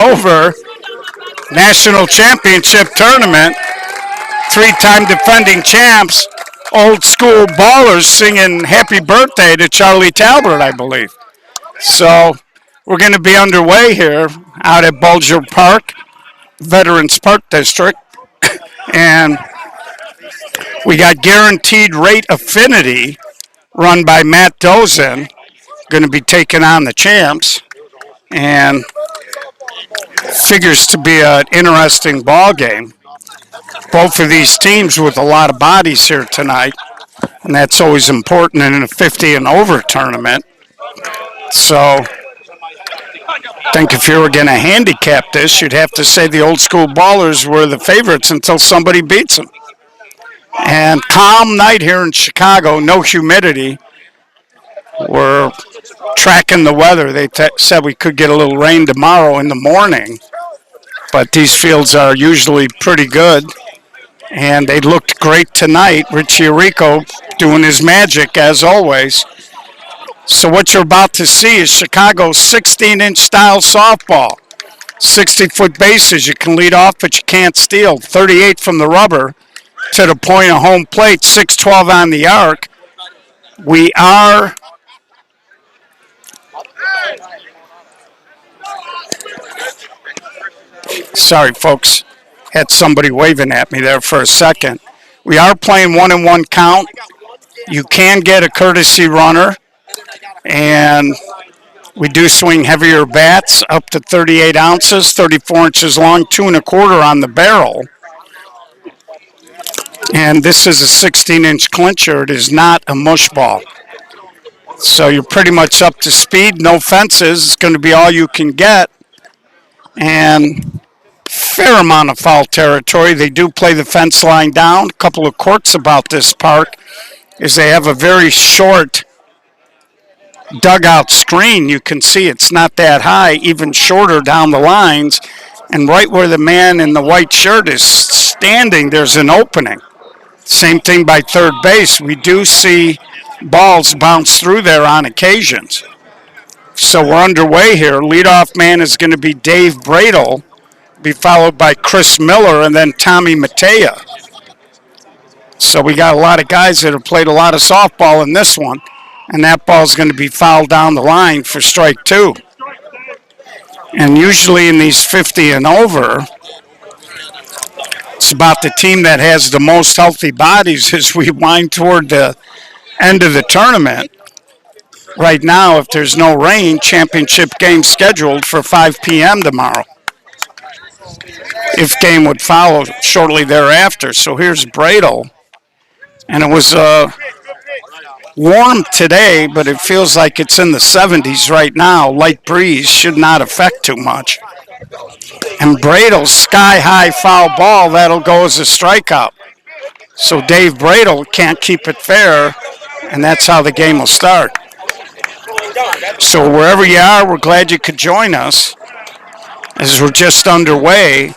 Over National Championship Tournament. Three-time defending champs, old school ballers singing happy birthday to Charlie Talbert, I believe. So we're going to be underway here out at Bulger Park, Veterans Park District. And we got Guaranteed Rate Affinity run by Matt Dozen, going to be taking on the champs. And figures to be an interesting ball game. Both of these teams with a lot of bodies here tonight, and that's always important in a 50 and over tournament. So I think if you were going to handicap this, you'd have to say the old school ballers were the favorites until somebody beats them. And calm night here in Chicago, no humidity. We're tracking the weather. They said we could get a little rain tomorrow in the morning, but these fields are usually pretty good. And they looked great tonight. Richie Rico doing his magic as always. So what you're about to see is Chicago's 16-inch style softball. 60-foot bases. You can lead off, but you can't steal. 38 from the rubber to the point of home plate. 6-12 on the arc. We are sorry, folks. Had somebody waving at me there for a second. We are playing 1-1 count. You can get a courtesy runner, and we do swing heavier bats up to 38 ounces, 34 inches long, 2 1/4 on the barrel. And this is a 16-inch clincher. It is not a mush ball. So you're pretty much up to speed. No fences. It's going to be all you can get. And fair amount of foul territory. They do play the fence line down. A couple of quirks about this park is they have a very short dugout screen. You can see it's not that high, even shorter down the lines. And right where the man in the white shirt is standing, there's an opening. Same thing by third base. We do see balls bounce through there on occasions. So we're underway here. Leadoff man is going to be Dave Bradle, be followed by Chris Miller and then Tommy Matea. So we got a lot of guys that have played a lot of softball in this one, and that ball's going to be fouled down the line for strike 2. And usually in these 50 and over, it's about the team that has the most healthy bodies as we wind toward the end of the tournament. Right now, if there's no rain, championship game scheduled for 5 p.m. tomorrow. If game would follow shortly thereafter. So here's Bradle. And it was warm today, but it feels like it's in the 70s right now. Light breeze should not affect too much. And Bradle's sky-high foul ball, that'll go as a strikeout. So Dave Bradle can't keep it fair, and that's how the game will start. So wherever you are, we're glad you could join us as we're just underway.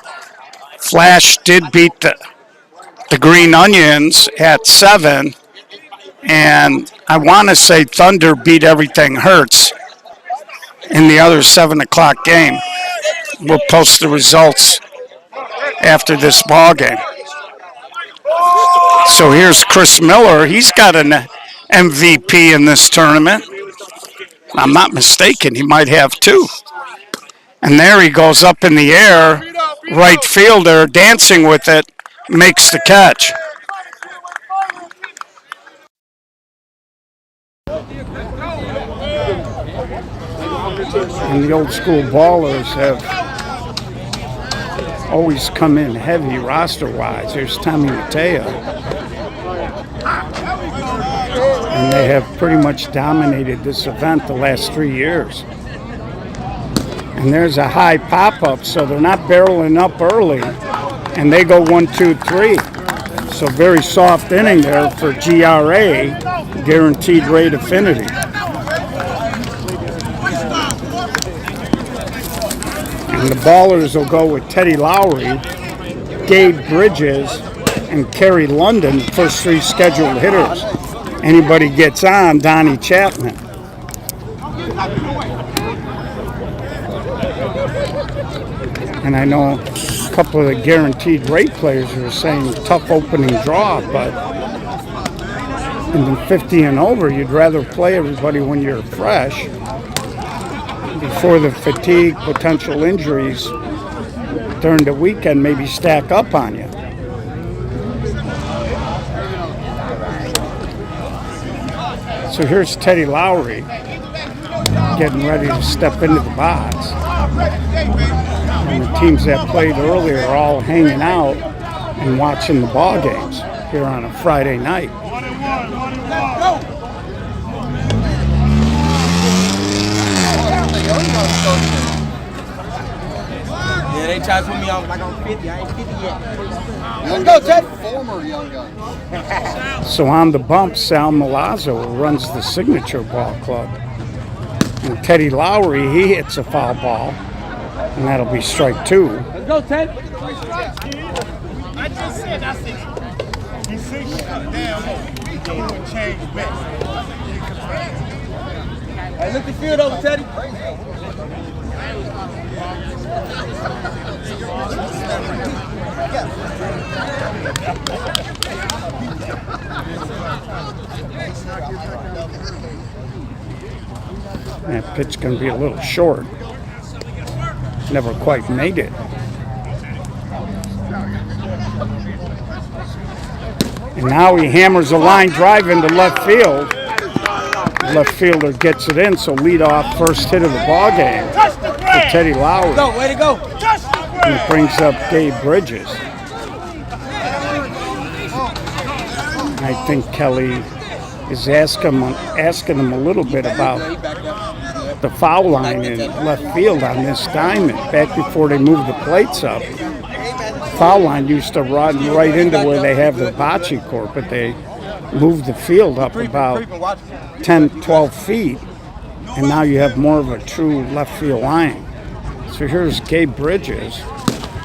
Flash did beat the Green Onions at 7, and I want to say Thunder beat Everything Hurts in the other 7 o'clock game. We'll post the results after this ball game. So here's Chris Miller. He's got an MVP in this tournament. If I'm not mistaken, he might have 2. And there he goes up in the air. Right fielder dancing with it, makes the catch. And the old school ballers have always come in heavy roster-wise. Here's Tommy Matea. And they have pretty much dominated this event the last 3 years. And there's a high pop-up, so they're not barreling up early. And they go 1, 2, 3. So very soft inning there for GRA, Guaranteed Rate Affinity. And the ballers will go with Teddy Lowry, Gabe Bridges, and Kerry London, first 3 scheduled hitters. Anybody gets on, Donnie Chapman. And I know a couple of the guaranteed rate players are saying tough opening draw, but in the 50 and over, you'd rather play everybody when you're fresh before the fatigue, potential injuries during the weekend maybe stack up on you. So here's Teddy Lowry getting ready to step into the box. And the teams that played earlier are all hanging out and watching the ball games here on a Friday night. Yeah, they try to put me on like I'm 50. I ain't 50 yet. Let's go, Ted. Former young guy. So on the bump, Sal Milazzo runs the Signature Ball Club. And Teddy Lowry, he hits a foul ball, and that'll be strike 2. Let's go, Ted. I just said, I said, you see, damn, would change best. Hey, look the field over, Teddy. That pitch going to be a little short. Never quite made it. And now he hammers a line drive into left field. The left fielder gets it in, so lead off first hit of the ball game for Teddy Lowry. Go, way to go. And he brings up Gabe Bridges. I think Kelly is asking him a little bit about the foul line in left field on this diamond. Back before they moved the plates up, foul line used to run right into where they have the bocce court, but they moved the field up about 10, 12 feet, and now you have more of a true left field line. So here's Gabe Bridges,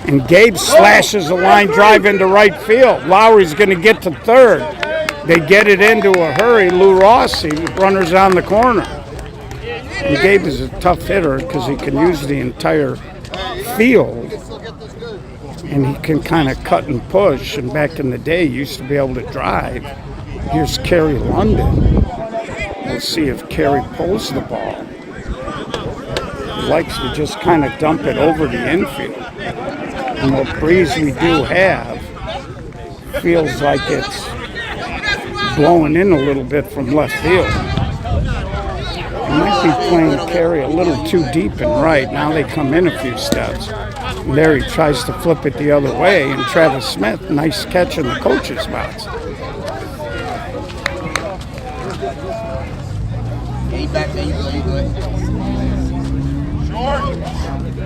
and Gabe slashes a line drive into right field. Lowry's going to get to third. They get it into a hurry. Lou Rossi, runners on the corner. And Gabe is a tough hitter because he can use the entire field, and he can kind of cut and push. And back in the day, he used to be able to drive. Here's Kerry London. We'll see if Kerry pulls the ball. He likes to just kind of dump it over the infield. And what breeze we do have feels like it's blowing in a little bit from left field. He might be playing Kerry a little too deep and right. Now they come in a few steps. And there he tries to flip it the other way, and Travis Smith, nice catch in the coach's box.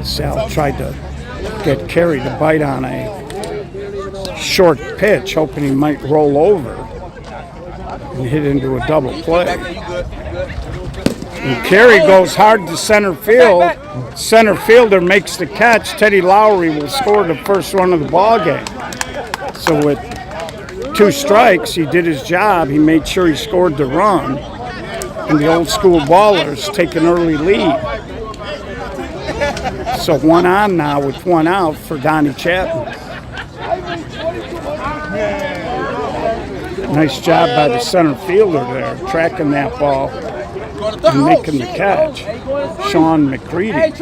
Sal tried to get Kerry to bite on a short pitch, hoping he might roll over and hit into a double play. And Kerry goes hard to center field. Center fielder makes the catch. Teddy Lowry will score the first run of the ball game. So with 2 strikes, he did his job. He made sure he scored the run. And the old school ballers take an early lead. So 1 on now with 1 out for Donnie Chapman. Nice job by the center fielder there, tracking that ball and making the catch. Sean McCready.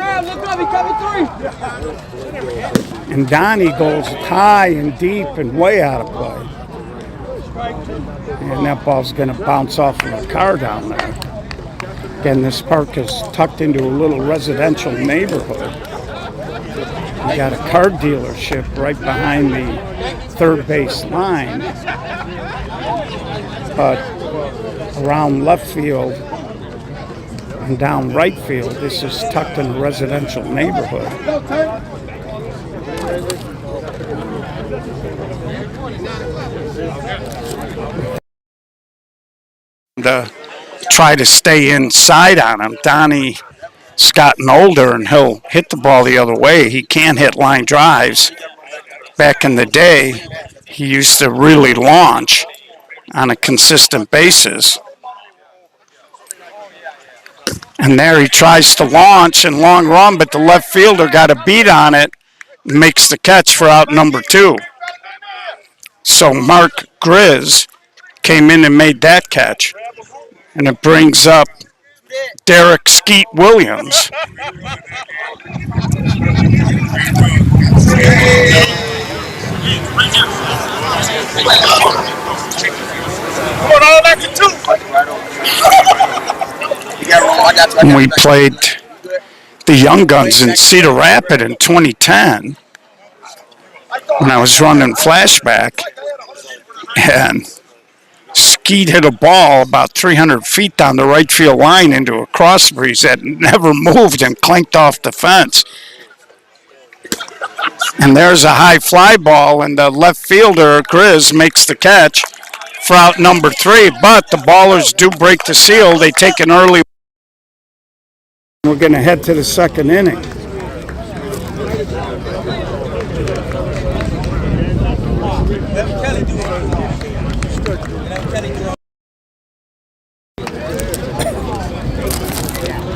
And Donnie goes high and deep and way out of play. And that ball's going to bounce off of a car down there. Again, this park is tucked into a little residential neighborhood. You got a car dealership right behind the third base line. But around left field and down right field, this is tucked in a residential neighborhood. To try to stay inside on him. Donnie's gotten older, and he'll hit the ball the other way. He can't hit line drives. Back in the day, he used to really launch on a consistent basis. And there he tries to launch and long run, but the left fielder got a beat on it makes the catch for out number 2. So Mark Grizz came in and made that catch. And it brings up Derek Skeet Williams. And we played the Young Guns in Cedar Rapids in 2010 when I was running flashback. And Skeet hit a ball about 300 feet down the right field line into a cross breeze that never moved and clanked off the fence. And there's a high fly ball, and the left fielder, Grizz, makes the catch for out number 3. But the Ballers do break the seal. They take an early. We're going to head to the second inning.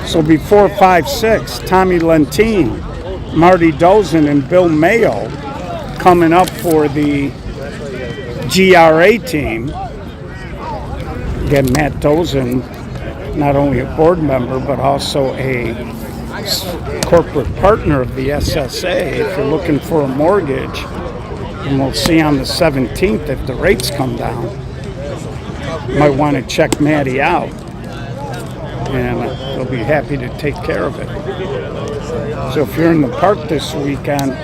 So before 5-6, Tommy Lentine, Marty Dozen, and Bill Mayo coming up for the GRA team. Again, Matt Dozen, not only a board member, but also a corporate partner of the SSA. If you're looking for a mortgage, and we'll see on the 17th if the rates come down, you might want to check Matty out. And they'll be happy to take care of it. So if you're in the park this weekend,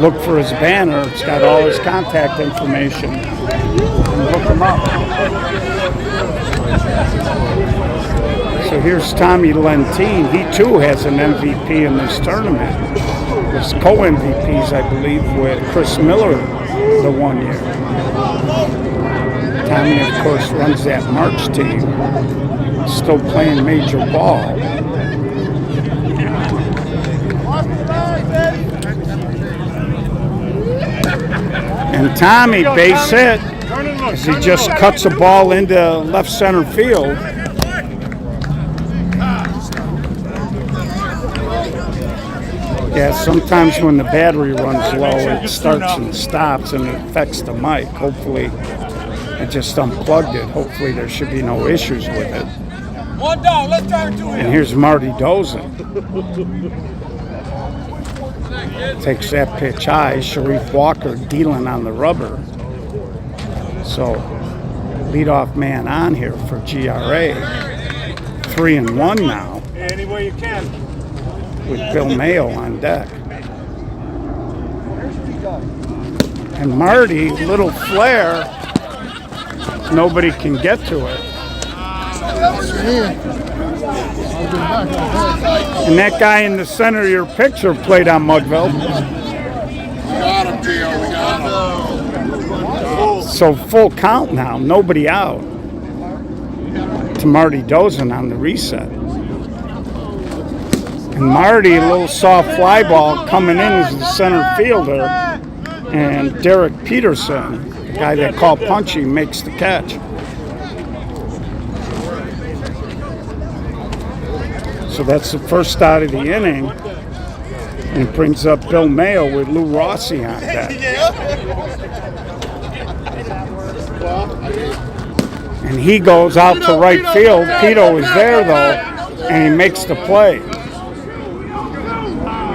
look for his banner. It's got all his contact information. And look him up. So here's Tommy Lentine. He too has an MVP in this tournament. There's co-MVPs, I believe, with Chris Miller the one year. Tommy, of course, runs that March team. Still playing major ball. And Tommy, base hit, as he just cuts a ball into left center field. Yeah, sometimes when the battery runs low, it starts and stops and it affects the mic. Hopefully, I just unplugged it. Hopefully, there should be no issues with it. One down, let's turn to him. And here's Marty Dozen. Takes that pitch high. Sharif Walker dealing on the rubber. So, leadoff man on here for GRA. 3-1 now. Any way you can. With Bill Mayo on deck. And Marty, little flare. Nobody can get to it. And that guy in the center of your picture played on Mudville. Got him, Gio. We got him. So full count now, nobody out. To Marty Dozen on the reset. And Marty, a little soft fly ball coming in as the center fielder. And Derek Peterson, the guy they call Punchy, makes the catch. So that's the first out of the inning. And it brings up Bill Mayo with Lou Rossi on deck. And he goes out to right field. Pito is there, though, and he makes the play.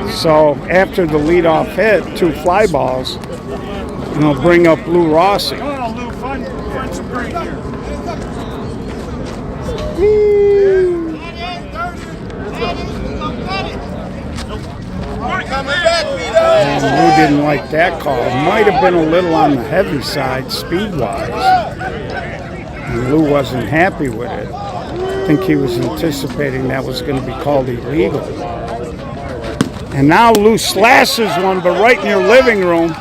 So after the leadoff hit, 2 fly balls, and they'll bring up Lou Rossi. Come on, Lou, find some green here. And Lou didn't like that call. Might have been a little on the heavy side, speed-wise. And Lou wasn't happy with it. I think he was anticipating that was going to be called illegal. And now Lou slashes one, but right in your living room.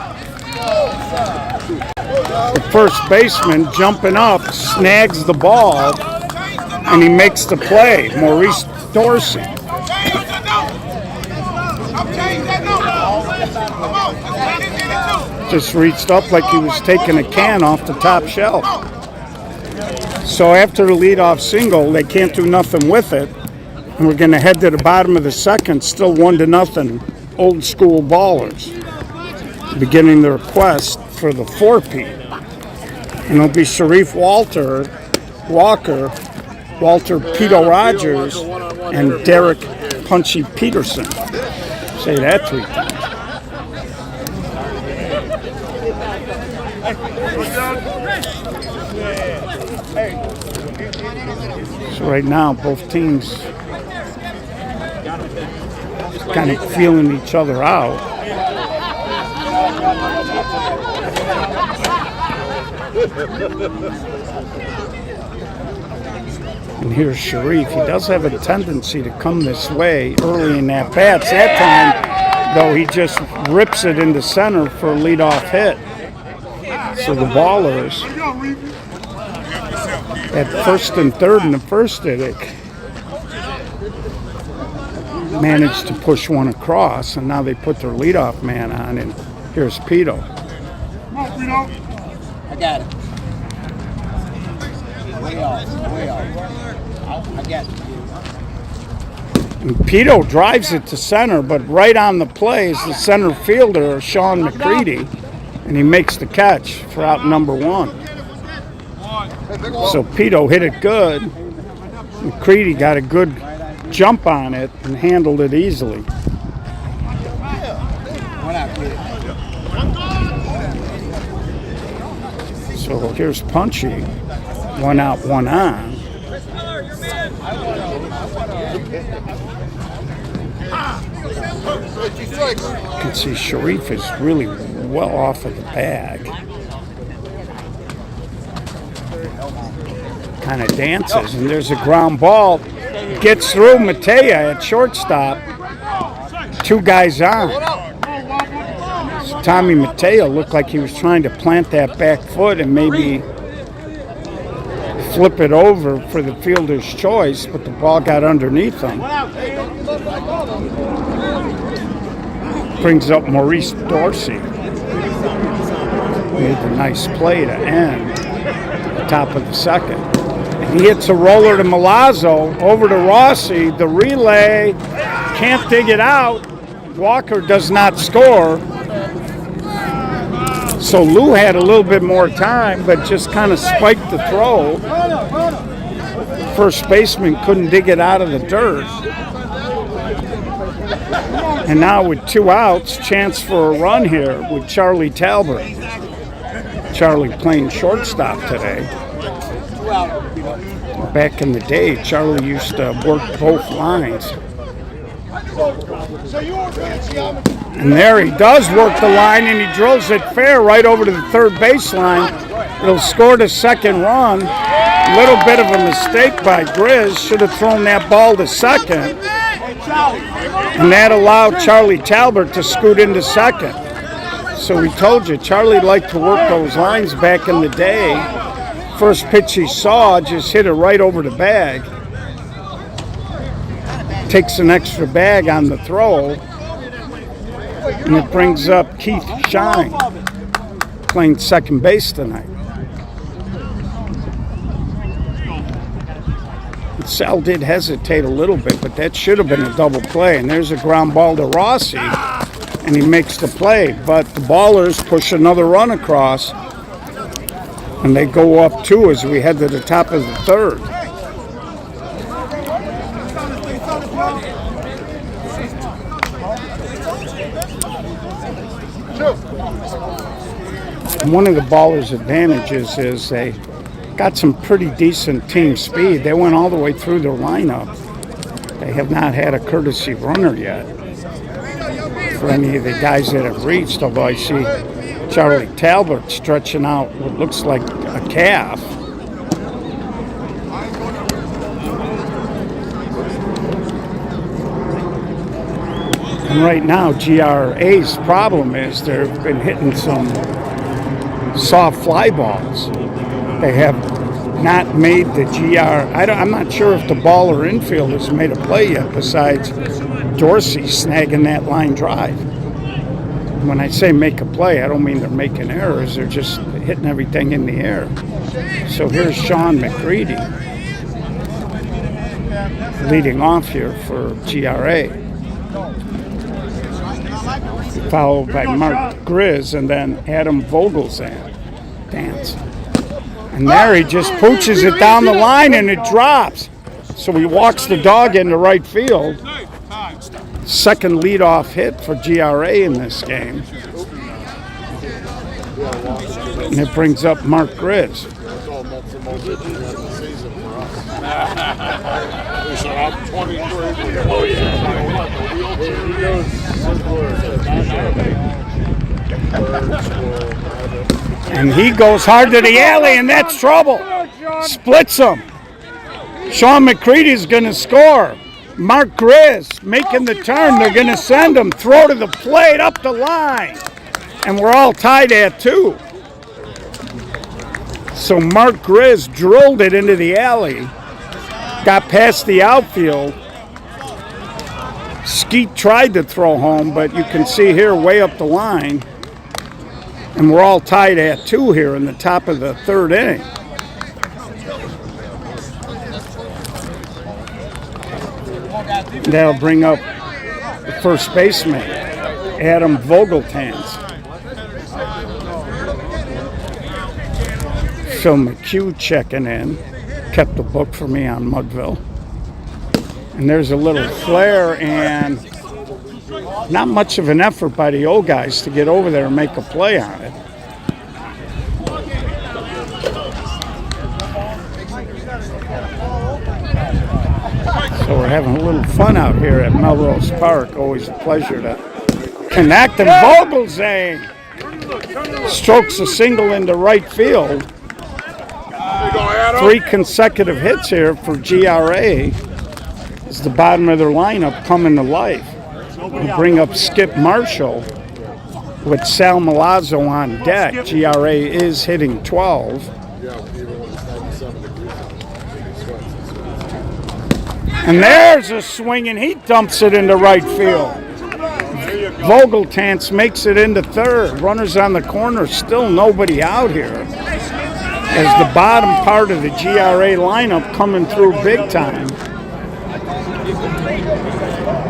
The first baseman jumping up, snags the ball, and he makes the play. Maurice Dorsey. Just reached up like he was taking a can off the top shelf. So after the leadoff single, they can't do nothing with it. And we're going to head to the bottom of the second, still 1-0, Old School Ballers. beginning the request for the 4-peat. And it'll be Sharif Walker, Walter Pito Rogers, and Derek Punchy Peterson. Say that 3 times. So right now, both teams kind of feeling each other out. And here's Sharif. He does have a tendency to come this way early in at bats. That time, though, he just rips it into center for a leadoff hit. So the ballers at first and third in the first inning managed to push one across, and now they put their leadoff man on, and here's Pito. I got it. Way off. I got it. And Pito drives it to center, but right on the play is the center fielder, Sean McCready, and he makes the catch for out number 1. So Pito hit it good. McCready got a good jump on it and handled it easily. So here's Punchy. 1 out, 1 on. You can see Sharif is really well off of the bag. Kind of dances, and there's a ground ball. Gets through Matea at shortstop. 2 guys on. So Tommy Matea looked like he was trying to plant that back foot and maybe flip it over for the fielder's choice, but the ball got underneath him. Brings up Maurice Dorsey. Made a nice play to end the top of the second. He hits a roller to Milazzo, over to Rossi. The relay, can't dig it out. Walker does not score. So Lou had a little bit more time, but just kind of spiked the throw. First baseman couldn't dig it out of the dirt. And now with 2 outs, chance for a run here with Charlie Talbot. Charlie playing shortstop today. Back in the day, Charlie used to work both lines. And there he does work the line, and he drills it fair right over to the third baseline. It'll score the second run. A little bit of a mistake by Grizz. Should have thrown that ball to second. And that allowed Charlie Talbot to scoot into second. So we told you, Charlie liked to work those lines back in the day. First pitch he saw, just hit it right over the bag. Takes an extra bag on the throw. And it brings up Keith Shine, playing second base tonight. Sal did hesitate a little bit, but that should have been a double play. And there's a ground ball to Rossi, and he makes the play. But the ballers push another run across, and they go up 2 as we head to the top of the third. And one of the ballers' advantages is they got some pretty decent team speed. They went all the way through their lineup. They have not had a courtesy runner yet for any of the guys that have reached, although I see Charlie Talbot stretching out what looks like a calf. And right now, GRA's problem is they've been hitting some soft fly balls. They have not made the I'm not sure if the ball or infield has made a play yet besides Dorsey snagging that line drive. When I say make a play, I don't mean they're making errors. They're just hitting everything in the air. So here's Sean McCready leading off here for GRA. followed by Mark Grizz, and then Adam Vogelzang. Dance. And there he just pooches it down the line and it drops. So he walks the dog into right field. Second leadoff hit for GRA in this game. And it brings up Mark Grizz. And he goes hard to the alley, and that's trouble. Splits him. Sean McCready's going to score. Mark Grizz making the turn. They're going to send him. Throw to the plate, up the line. And we're all tied at 2. So Mark Grizz drilled it into the alley. Got past the outfield. Skeet tried to throw home, but you can see here way up the line. And we're all tied at 2 here in the top of the 3rd inning. That'll bring up the first baseman, Adam Vogeltans. Phil McHugh checking in. Kept the book for me on Mudville. And there's a little flare and not much of an effort by the old guys to get over there and make a play on it. So we're having a little fun out here at Melrose Park. Always a pleasure to connect. And Vogelzang strokes a single into right field. 3 consecutive hits here for GRA as the bottom of their lineup coming to life. We bring up Skip Marshall with Sal Milazzo on deck. GRA is hitting 12. And there's a swing, and he dumps it into right field. Vogeltans makes it into 3rd. Runners on the corner, still nobody out here. As the bottom part of the GRA lineup coming through big time.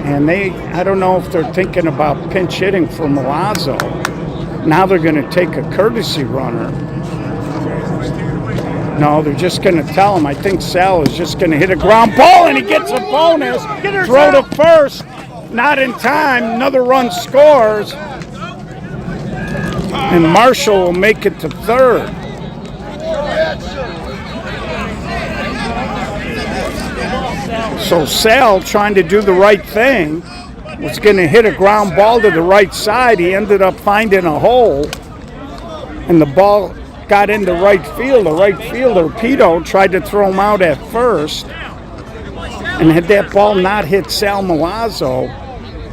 And I don't know if they're thinking about pinch hitting for Milazzo. Now they're going to take a courtesy runner. No, they're just going to tell him. I think Sal is just going to hit a ground ball, and he gets a bonus. Throw to first. Not in time. Another run scores. And Marshall will make it to 3rd. So Sal, trying to do the right thing, was going to hit a ground ball to the right side. He ended up finding a hole, and the ball got into right field. The right fielder, Pito, tried to throw him out at first, and had that ball not hit Sal Milazzo,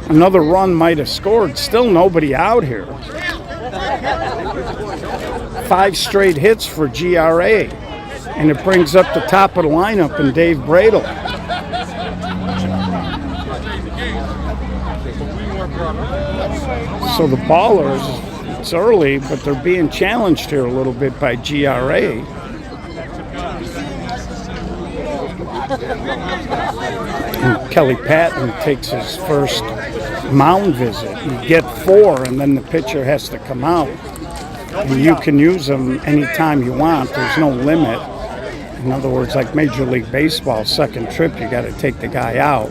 another run might have scored. Still nobody out here. 5 straight hits for GRA, and it brings up the top of the lineup and Dave Bradle. So the Ballers, it's early, but they're being challenged here a little bit by GRA. And Kelly Patton takes his first mound visit. You get 4, and then the pitcher has to come out. And you can use them anytime you want. There's no limit. In other words, like Major League Baseball, second trip, you got to take the guy out.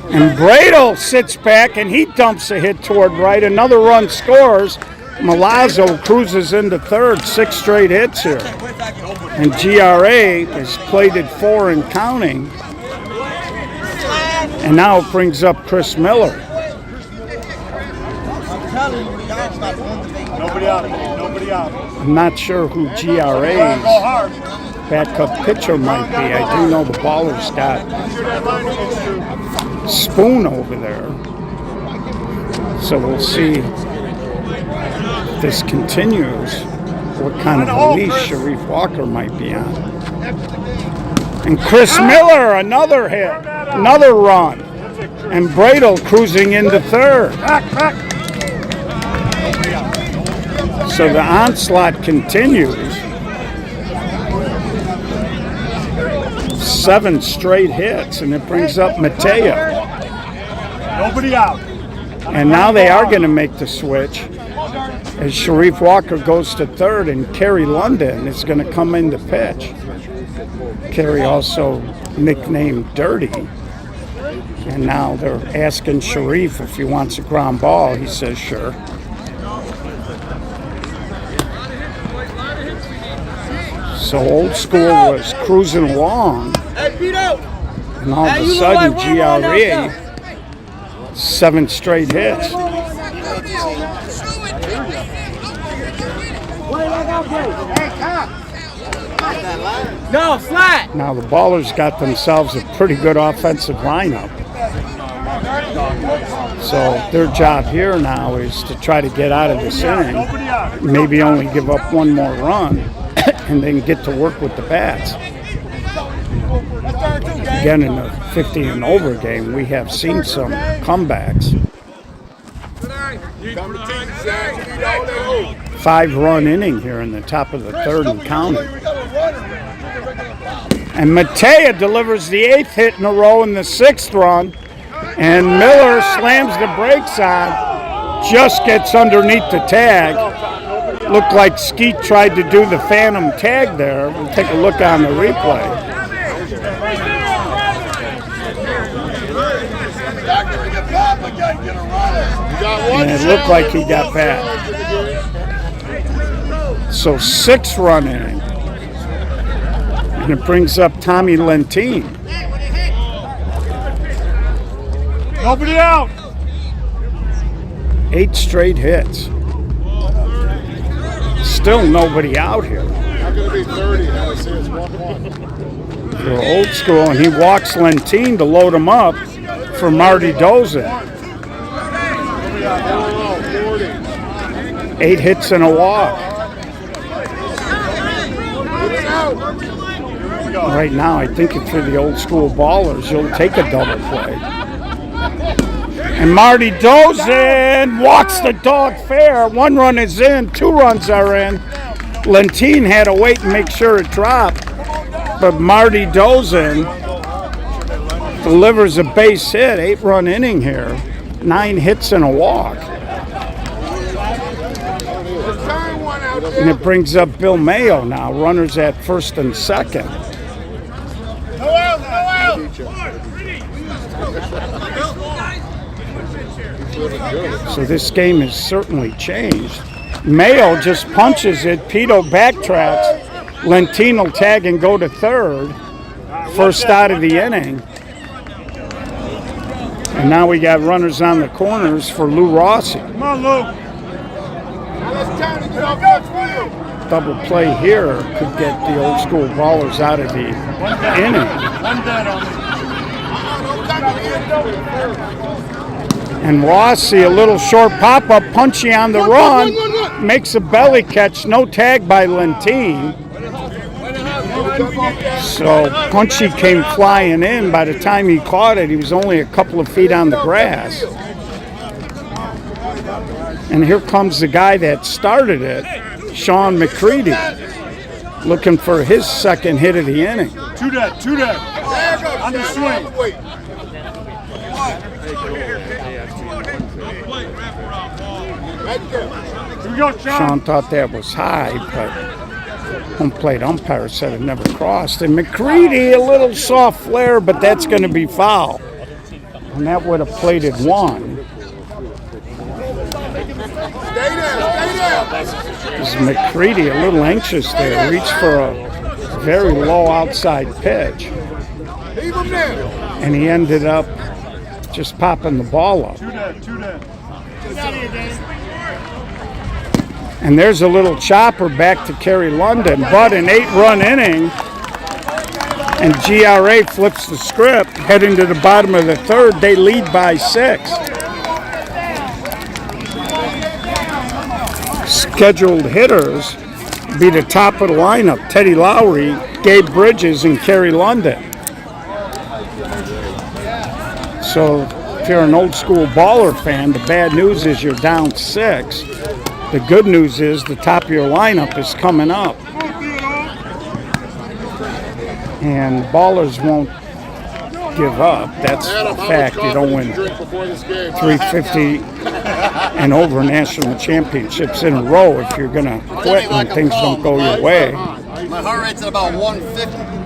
And Bradle sits back, and he dumps a hit toward right. Another run scores. Milazzo cruises into 3rd. 6 straight hits here. And GRA has plated 4 and counting. And now it brings up Chris Miller. Nobody out. Nobody out. I'm not sure who GRA's backup pitcher might be. I do know the Ballers got Spoon over there. So we'll see if this continues, what kind of a leash Sharif Walker might be on. And Chris Miller, another hit, another run. And Bradle cruising into 3rd. So the onslaught continues. 7 straight hits, and it brings up Mateo. Nobody out. And now they are going to make the switch as Sharif Walker goes to third and Kerry London is going to come in to pitch. Kerry also nicknamed Dirty. And now they're asking Sharif if he wants a ground ball. He says sure. So Old School was cruising along. And all of a sudden, GRE, 7 straight hits. No, flat. Now the Ballers got themselves a pretty good offensive lineup. So their job here now is to try to get out of this inning, maybe only give up one more run, and then get to work with the bats. Again, in the 50 and over game, we have seen some comebacks. 5-run inning here in the top of the third and counting. And Matea delivers the 8th hit in a row in the 6th run. And Miller slams the brakes on, just gets underneath the tag. Looked like Skeet tried to do the phantom tag there. We'll take a look on the replay. And it looked like he got back. So 6-run inning. And it brings up Tommy Lentine. Nobody out. 8 straight hits. Still nobody out here. Not going to be 30. Now it's 1-1. For Old School, and he walks Lentine to load him up for Marty Dozin. 8 hits and a walk. Right now, I think if you're the Old School Ballers, you'll take a double play. And Marty Dozin walks the dog fair. 1 run is in, 2 runs are in. Lentine had to wait and make sure it dropped. But Marty Dozin delivers a base hit, 8-run inning here. 9 hits and a walk. And it brings up Bill Mayo now, runners at first and second. So this game has certainly changed. Mayo just punches it. Pito backtracks. Lentine will tag and go to third. First out of the inning. And now we got runners on the corners for Lou Rossi. Come on, Lou. Double play here could get the Old School Ballers out of the inning. And Rossi, a little short pop-up, punchy on the run, makes a belly catch, no tag by Lentine. So Punchy came flying in. By the time he caught it, he was only a couple of feet on the grass. And here comes the guy that started it, Sean McCready, looking for his second hit of the inning. Two dead. On the swing. Here we go, Sean thought that was high, but home plate umpire said it never crossed. And McCready, a little soft flare, but that's going to be foul. And that would have plated 1. McCready a little anxious there, reached for a very low outside pitch. And he ended up just popping the ball up. Two dead. And there's a little chopper back to Kerry London, but an 8-run inning. And GRA flips the script, heading to the bottom of the third. They lead by 6. Scheduled hitters be the top of the lineup: Teddy Lowry, Gabe Bridges, and Kerry London. So if you're an Old School Baller fan, the bad news is you're down 6. The good news is the top of your lineup is coming up. And Ballers won't give up. That's a fact. You don't win 350 and over national championships in a row if you're going to quit when things don't go your way. My heart rate's at about 150.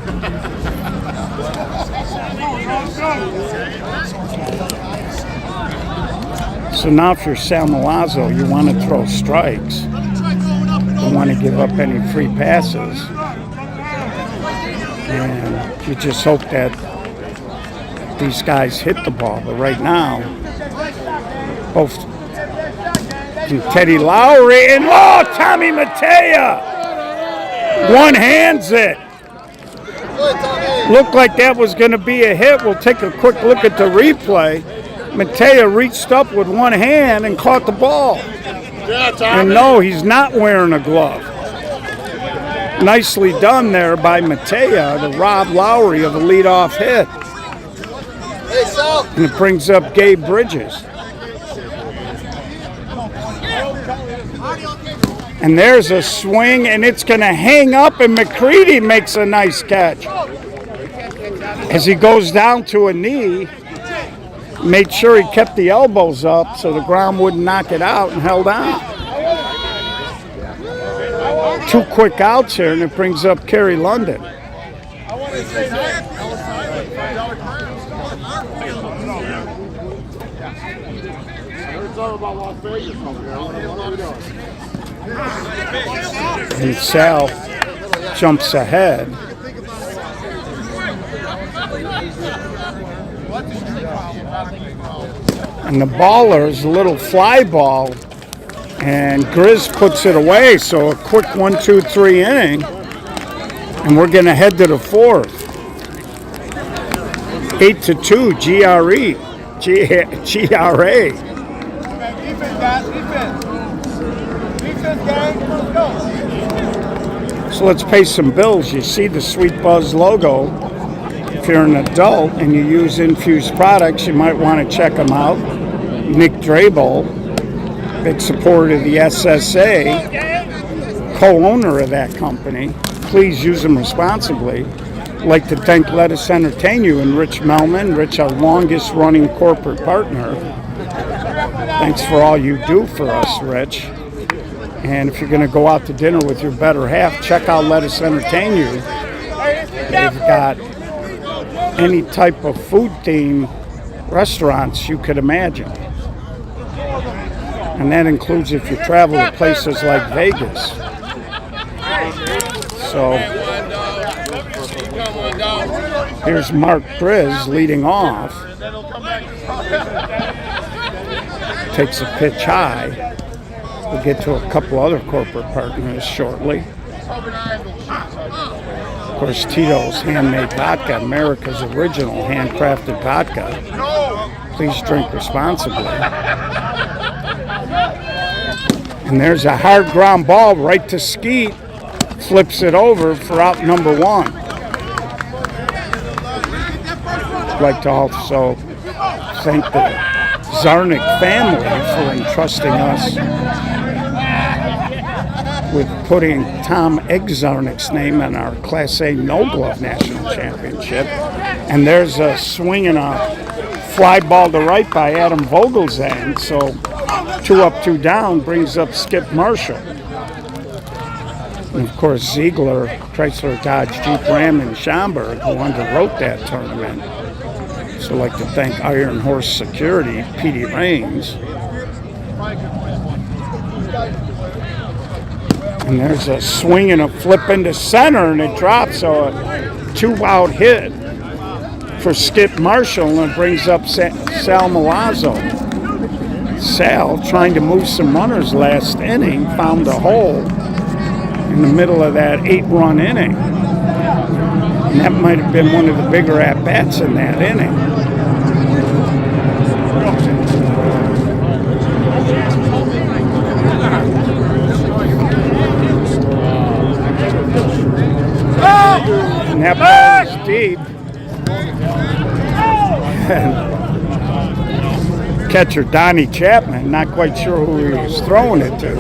So now if you're Sal Milazzo, you want to throw strikes. You don't want to give up any free passes. And you just hope that these guys hit the ball. But right now, both Teddy Lowry and Tommy Matea one-hands it. Looked like that was going to be a hit. We'll take a quick look at the replay. Matea reached up with one hand and caught the ball. And no, he's not wearing a glove. Nicely done there by Matea to rob Lowry of a leadoff hit. And it brings up Gabe Bridges. And there's a swing, and it's going to hang up, and McCready makes a nice catch. As he goes down to a knee, made sure he kept the elbows up so the ground wouldn't knock it out and held on. 2 quick outs here, and it brings up Kerry London. And Sal jumps ahead. And the baller is a little fly ball, and Grizz puts it away. So a quick 1-2-3 inning, and we're going to head to the 4th. 8-2 GRA. So let's pay some bills. You see the Sweet Buzz logo. If you're an adult and you use infused products, you might want to check them out. Nick Drabel, big supporter of the SSA, co-owner of that company. Please use them responsibly. I'd like to thank Let Us Entertain You and Rich Melman. Rich, our longest running corporate partner. Thanks for all you do for us, Rich. And if you're going to go out to dinner with your better half, check out Let Us Entertain You. They've got any type of food theme restaurants you could imagine. And that includes if you travel to places like Vegas. So here's Mark Grizz leading off. Takes a pitch high. We'll get to a couple other corporate partners shortly. Of course, Tito's Handmade Vodka, America's original handcrafted vodka. Please drink responsibly. And there's a hard ground ball right to Skeet. Flips it over for out number 1. I'd like to also thank the Zarnik family for entrusting us with putting Tom Zarnik's name on our Class A No Glove National Championship. And there's a swing and a fly ball to right by Adam Vogelzang. So 2 up, 2 down brings up Skip Marshall. And of course, Ziegler, Chrysler Dodge Jeep Ram in Schaumburg, who underwrote that tournament. So I'd like to thank Iron Horse Security, Petey Raines. And there's a swing and a flip into center, and it drops. So a 2-out hit for Skip Marshall, and it brings up Sal Milazzo. Sal, trying to move some runners last inning, found a hole in the middle of that 8-run inning. And that might have been one of the bigger at-bats in that inning. And that ball is deep. Catcher Donnie Chapman, not quite sure who he was throwing it to.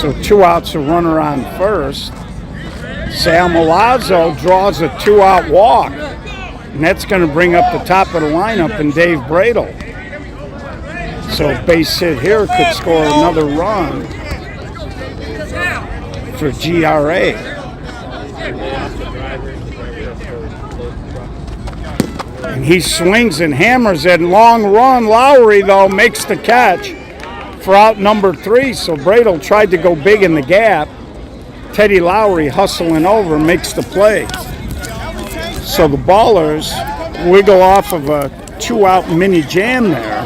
So 2 outs, a runner on first. Sal Milazzo draws a 2-out walk, and that's going to bring up the top of the lineup and Dave Bradle. So a base hit here could score another run for GRA. And he swings and hammers it. Long run. Lowry, though, makes the catch for out number 3. So Bradle tried to go big in the gap. Teddy Lowry hustling over makes the play. So the Ballers wiggle off of a 2-out mini jam there.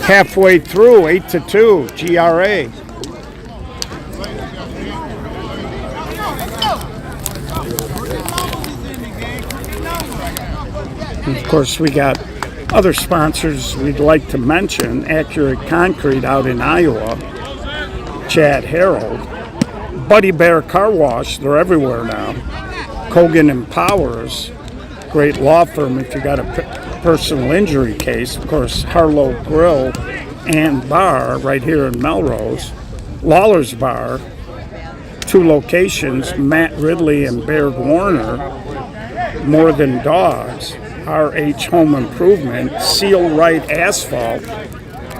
Halfway through, 8-2, GRA. And of course, we got other sponsors we'd like to mention. Accurate Concrete out in Iowa, Chad Harold. Buddy Bear Car Wash, they're everywhere now. Kogan and Powers, great law firm if you got a personal injury case. Of course, Harlow Grill and Bar right here in Melrose. Lawler's Bar, 2 locations, Matt Ridley and Baird Warner. More Than Dogs, RH Home Improvement, Seal Right Asphalt,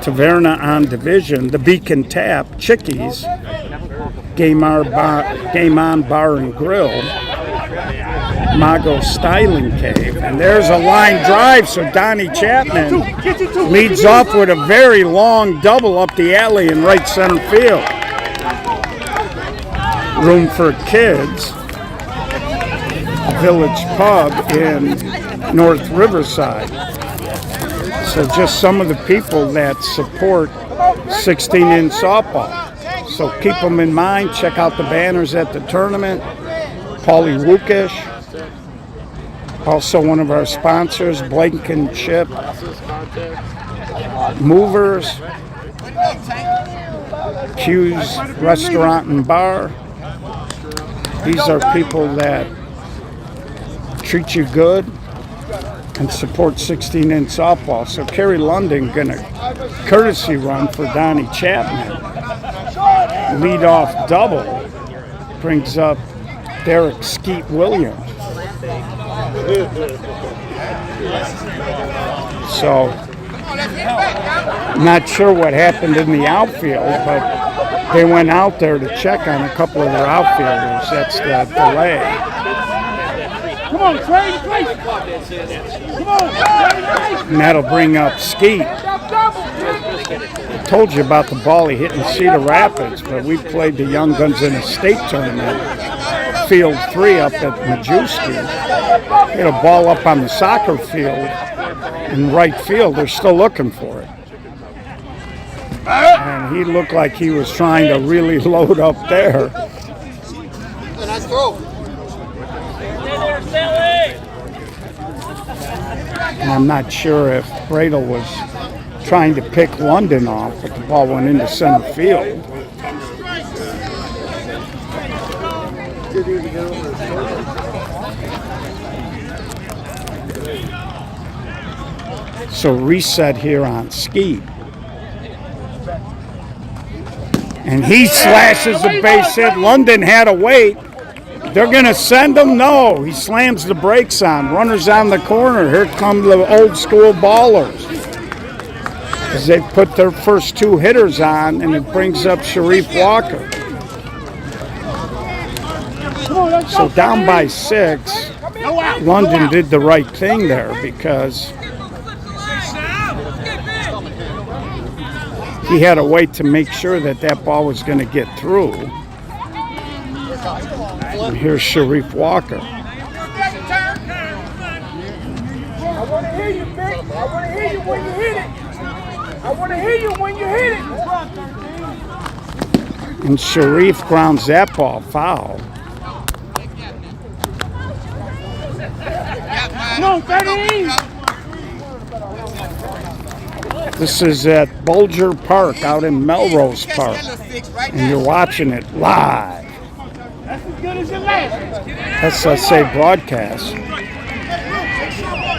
Taverna on Division, The Beacon Tap, Chickies, Game On Bar and Grill, Mago Styling Cave, and there's a line drive, so Donnie Chapman leads off with a very long double up the alley in right center field. Room for Kids, Village Pub in North Riverside. So just some of the people that support 16-inch softball. So keep them in mind. Check out the banners at the tournament. Paulie Wukish, also one of our sponsors, Blankenship Movers, Q's Restaurant and Bar. These are people that treat you good and support 16-inch softball. So Kerry London gonna courtesy run for Donnie Chapman. Lead off double brings up Derek Skeet Williams. So not sure what happened in the outfield, but they went out there to check on a couple of their outfielders. That's the delay. Come on, Trey, play. Come on, And that'll bring up Skeet. I told you about the ball he hit in Cedar Rapids, but we played the Young Guns in a state tournament, Field 3 up at Majewski. Hit a ball up on the soccer field in right field. They're still looking for it. And he looked like he was trying to really load up there. Nice throw. And I'm not sure if Bradle was trying to pick London off, but the ball went into center field. So reset here on Skeet. And he slashes the base hit. London had to wait. They're going to send him? No. He slams the brakes on. Runners on the corner. Here come the old school Ballers. As they put their first 2 hitters on, and it brings up Sharif Walker. So down by 6, London did the right thing there because he had to wait to make sure that that ball was going to get through. And here's Sharif Walker. I want to hear you, Vic. I want to hear you when you hit it. I want to hear you when you hit it. And Sharif grounds that ball foul. Come on, 30. This is at Bulger Park out in Melrose Park. And you're watching it live. That's as good as your last. SSA broadcast.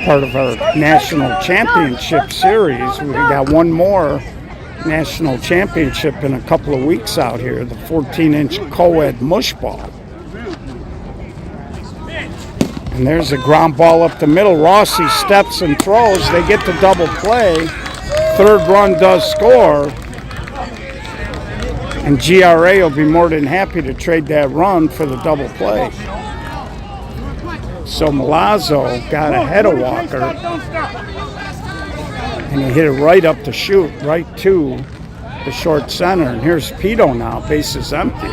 Part of our national championship series. We got one more national championship in a couple of weeks out here, the 14-inch co-ed mush ball. And there's a ground ball up the middle. Rossi steps and throws. They get the double play. Third run does score. And GRA will be more than happy to trade that run for the double play. So Milazzo got ahead of Walker. And he hit it right up the chute, right to the short center. And here's Pito now, bases empty.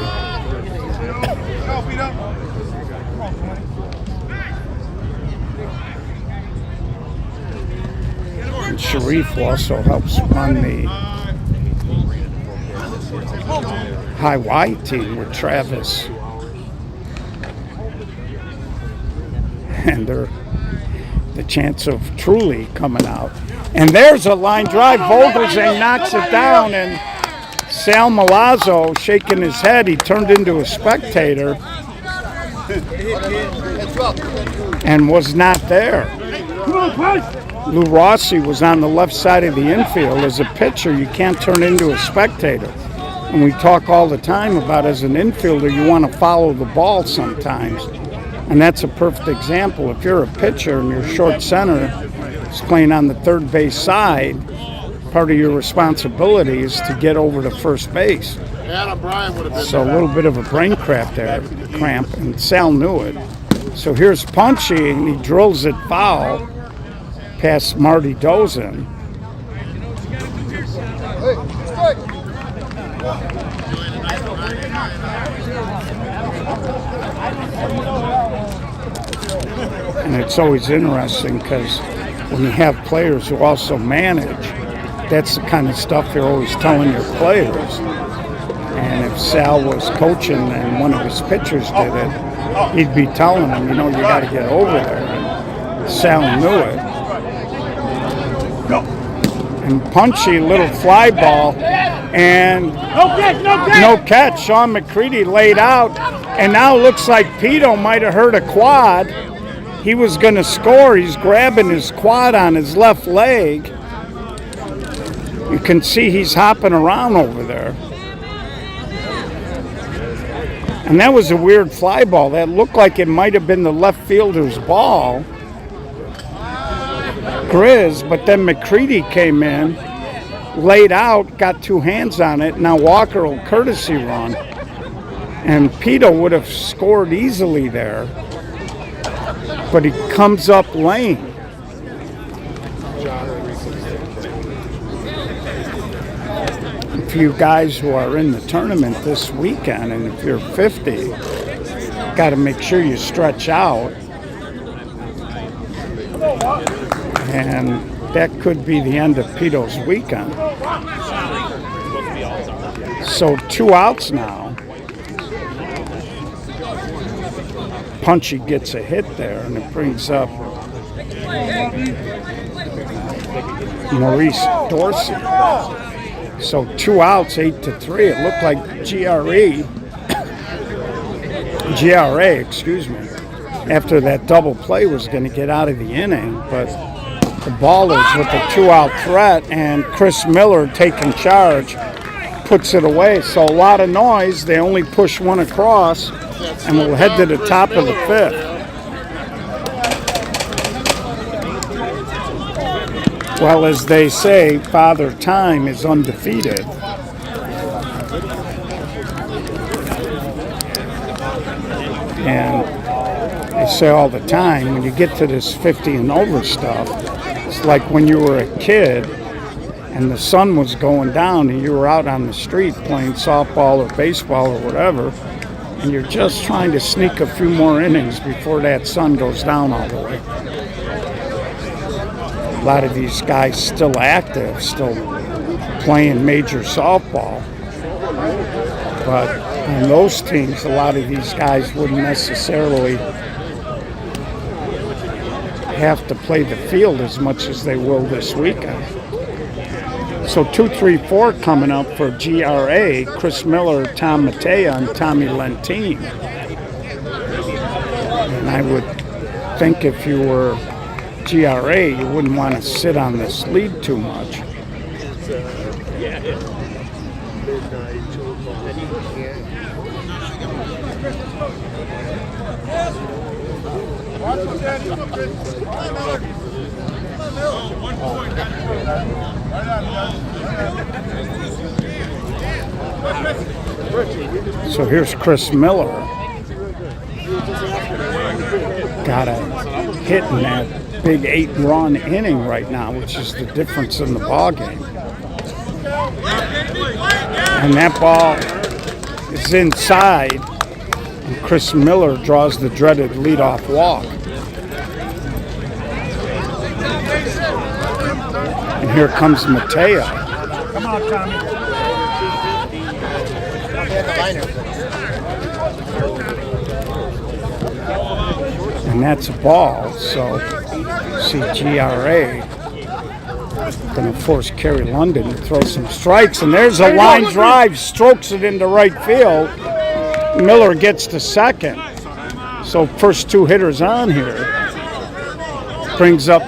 And Sharif also helps run the high Y team with Travis. And they're the chance of Truly coming out. And there's a line drive. Vogelzang knocks it down, and Sal Milazzo shaking his head. He turned into a spectator and was not there. Lou Rossi was on the left side of the infield. As a pitcher, you can't turn into a spectator. And we talk all the time about, as an infielder, you want to follow the ball sometimes. And that's a perfect example. If you're a pitcher and your short center is playing on the third base side, part of your responsibility is to get over to first base. So a little bit of a brain cramp there, and Sal knew it. So here's Punchy, and he drills it foul past Marty Dozin. And it's always interesting because when you have players who also manage, that's the kind of stuff you're always telling your players. And if Sal was coaching and one of his pitchers did it, he'd be telling them, you know, you got to get over there. And Sal knew it. And Punchy, little fly ball, and no catch. Sean McCready laid out, and now it looks like Pito might have hurt a quad. He was going to score. He's grabbing his quad on his left leg. You can see he's hopping around over there. And that was a weird fly ball. That looked like it might have been the left fielder's ball, Grizz, but then McCready came in, laid out, got two hands on it. Now Walker will courtesy run. And Pito would have scored easily there, but he comes up lane. If you guys who are in the tournament this weekend, and if you're 50, got to make sure you stretch out. And that could be the end of Pito's weekend. So 2 outs now. Punchy gets a hit there, and it brings up Maurice Dorsey. So 2 outs, 8-3. It looked like GRA, excuse me, after that double play was going to get out of the inning, but the Ballers with a 2-out threat, and Chris Miller taking charge puts it away. So a lot of noise. They only push one across, and we'll head to the top of the 5th. Well, as they say, Father Time is undefeated. And they say all the time, when you get to this 50 and over stuff, it's like when you were a kid and the sun was going down and you were out on the street playing softball or baseball or whatever, and you're just trying to sneak a few more innings before that sun goes down all the way. A lot of these guys still active, still playing major softball. But on those teams, a lot of these guys wouldn't necessarily have to play the field as much as they will this weekend. So 2, 3, 4 coming up for GRA, Chris Miller, Tom Matea, and Tommy Lentine. And I would think if you were GRA, you wouldn't want to sit on this lead too much. So here's Chris Miller. Got a hit in that big 8-run inning right now, which is the difference in the ball game. And that ball is inside, and Chris Miller draws the dreaded leadoff walk. And here comes Matea. Come on, Tommy. And that's a ball, so see GRA going to force Kerry London to throw some strikes. And there's a line drive, strokes it into right field. Miller gets to second. So first two hitters on here. Brings up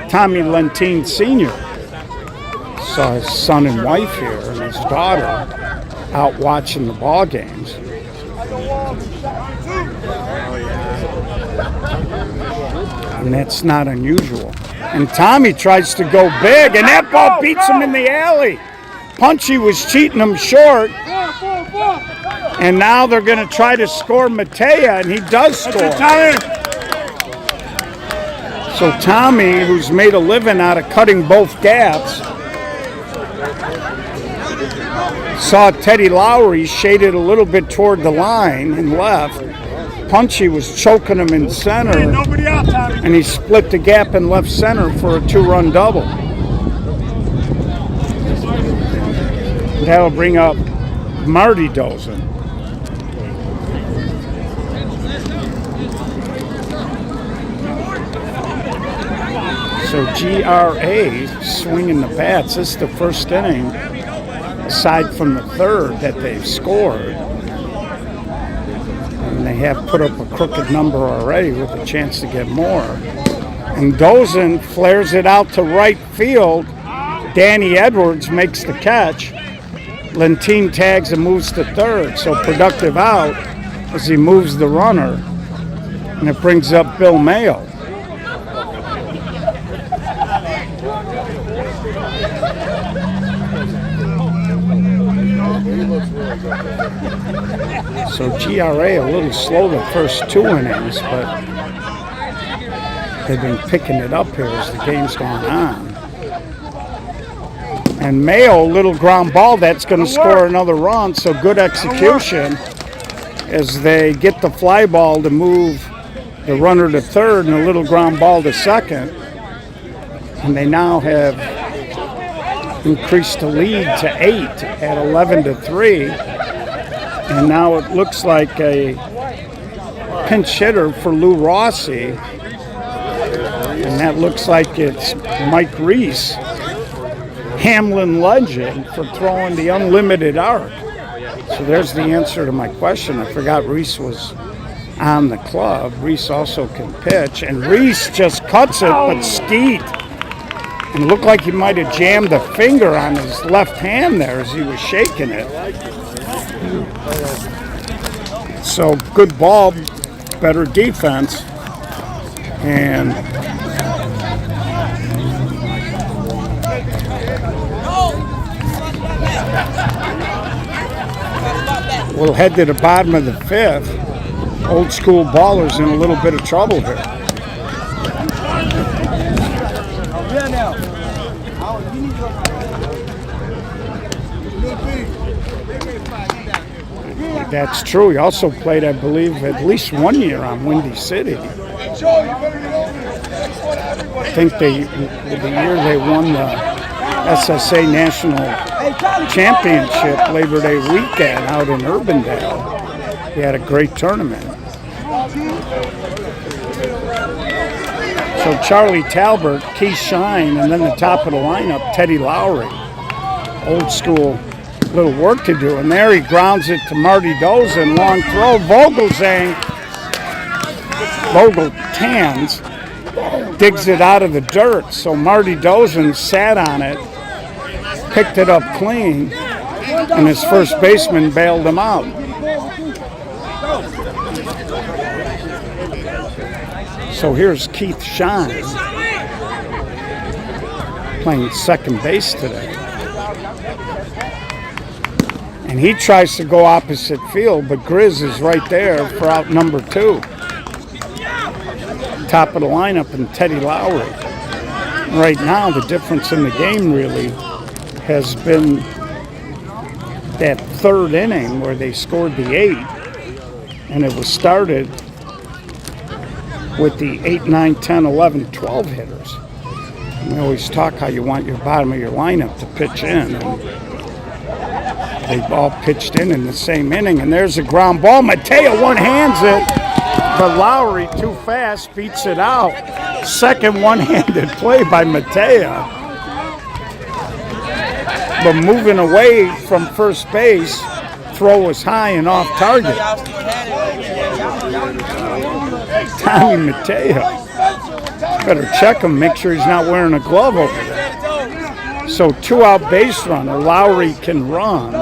Tommy Lentine Sr. Saw his son and wife here and his daughter out watching the ball games. And that's not unusual. And Tommy tries to go big, and that ball beats him in the alley. Punchy was cheating him short. And now they're going to try to score Matea, and he does score. So Tommy, who's made a living out of cutting both gaps, saw Teddy Lowry shaded a little bit toward the line and left. Punchy was choking him in center, and he split the gap in left center for a 2-run double. That'll bring up Marty Dozen. So GRA swinging the bats. This is the first inning, aside from the third, that they've scored. And they have put up a crooked number already with a chance to get more. And Dozen flares it out to right field. Danny Edwards makes the catch. Lentine tags and moves to third. So productive out as he moves the runner. And it brings up Bill Mayo. So GRA a little slow the first 2 innings, but they've been picking it up here as the game's gone on. And Mayo, little ground ball, that's going to score another run, so good execution as they get the fly ball to move the runner to third and a little ground ball to second. And they now have increased the lead to 8 at 11-3. And now it looks like a pinch hitter for Lou Rossi. And that looks like it's Mike Reese, Hamlin legend, for throwing the unlimited arc. So there's the answer to my question. I forgot Reese was on the club. Reese also can pitch. And Reese just cuts it, but skeet. And it looked like he might have jammed a finger on his left hand there as he was shaking it. So good ball, better defense, and we'll head to the bottom of the 5th. Old school ballers in a little bit of trouble here. That's true. He also played, I believe, at least 1 year on Windy City. I think the year they won the SSA National Championship Labor Day weekend out in Urbandale. He had a great tournament. So Charlie Talbert, Keith Shine, and then the top of the lineup, Teddy Lowry. Old school. Little work to do, and there he grounds it to Marty Dozen. Long throw. Vogeltans digs it out of the dirt. So Marty Dozen sat on it, picked it up clean, and his first baseman bailed him out. So here's Keith Shine playing second base today. And he tries to go opposite field, but Grizz is right there for out number 2. Top of the lineup and Teddy Lowry. Right now, the difference in the game really has been that third inning where they scored the 8, and it was started with the 8, 9, 10, 11, 12 hitters. And we always talk how you want your bottom of your lineup to pitch in. And they all pitched in the same inning, and there's a ground ball. Mateo one-hands it, but Lowry too fast beats it out. Second one-handed play by Mateo. But moving away from first base, throw was high and off target. Tommy Mateo. Better check him, make sure he's not wearing a glove over there. So 2-out base runner, Lowry can run.